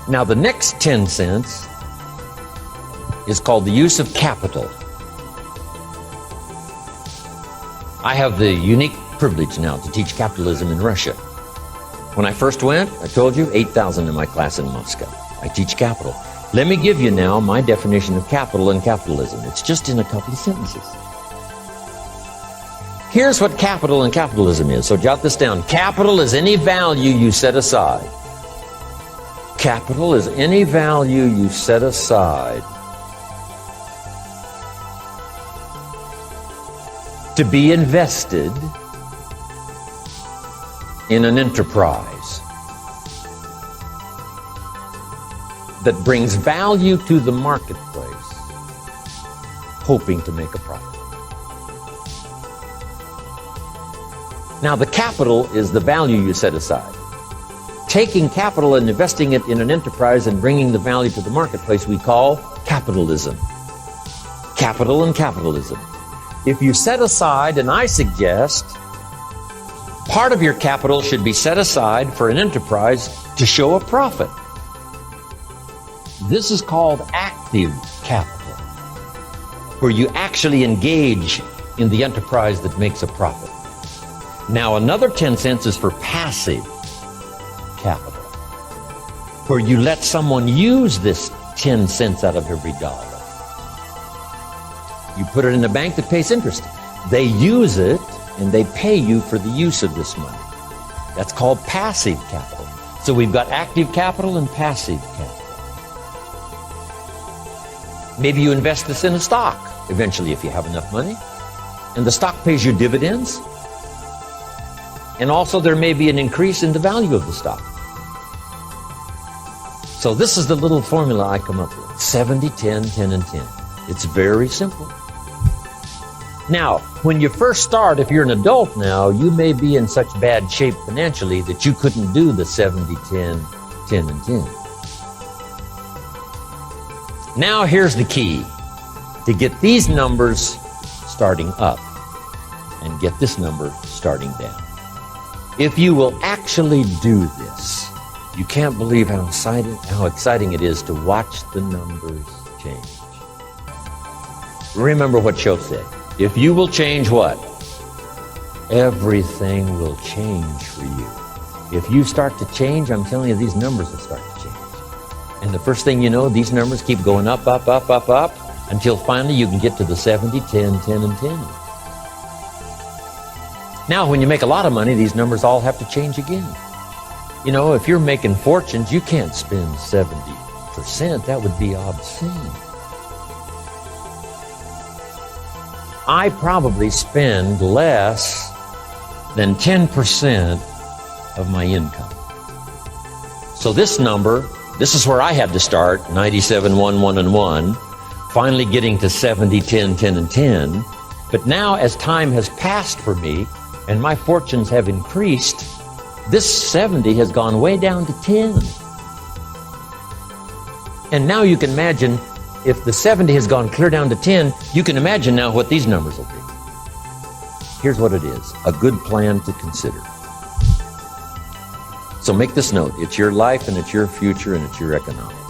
Now, the next 10 cents is called the use of capital. I have the unique privilege now to teach capitalism in Russia. When I first went, I told you, 8,000 in my class in Moscow. I teach capital. Let me give you now my definition of capital and capitalism. It's just in a couple of sentences. Here's what capital and capitalism is, so jot this down. Capital is any value you set aside. Capital is any value you set aside to be invested in an enterprise that brings value to the marketplace, hoping to make a profit. Now, the capital is the value you set aside. Taking capital and investing it in an enterprise and bringing the value to the marketplace we call capitalism. Capital and capitalism. If you set aside, and I suggest, part of your capital should be set aside for an enterprise to show a profit. This is called active capital, where you actually engage in the enterprise that makes a profit. Now, another 10 cents is for passive capital, where you let someone use this 10 cents out of every dollar. You put it in a bank that pays interest. They use it and they pay you for the use of this money. That's called passive capital. So we've got active capital and passive capital. Maybe you invest this in a stock eventually if you have enough money, and the stock pays you dividends. And also there may be an increase in the value of the stock. So this is the little formula I come up with. 70, 10, 10, and 10. It's very simple. Now, when you first start, if you're an adult now, you may be in such bad shape financially that you couldn't do the 70, 10, 10, and 10. Now here's the key. To get these numbers starting up and get this number starting down. If you will actually do this, you can't believe how exciting it is to watch the numbers change. Remember what Cho said. If you will change what? Everything will change for you. If you start to change, I'm telling you, these numbers will start to change. And the first thing you know, these numbers keep going up, up, up, up, up, until finally you can get to the 70, 10, 10, and 10. Now, when you make a lot of money, these numbers all have to change again. You know, if you're making fortunes, you can't spend 70%. That would be obscene. I probably spend less than 10% of my income. So this number, this is where I had to start, 97, 1, 1, and 1, finally getting to 70, 10, 10, and 10. But now, as time has passed for me, and my fortunes have increased, this 70 has gone way down to 10. And now you can imagine, if the 70 has gone clear down to 10, you can imagine now what these numbers will be. Here's what it is, a good plan to consider. So make this note, it's your life and it's your future and it's your economics.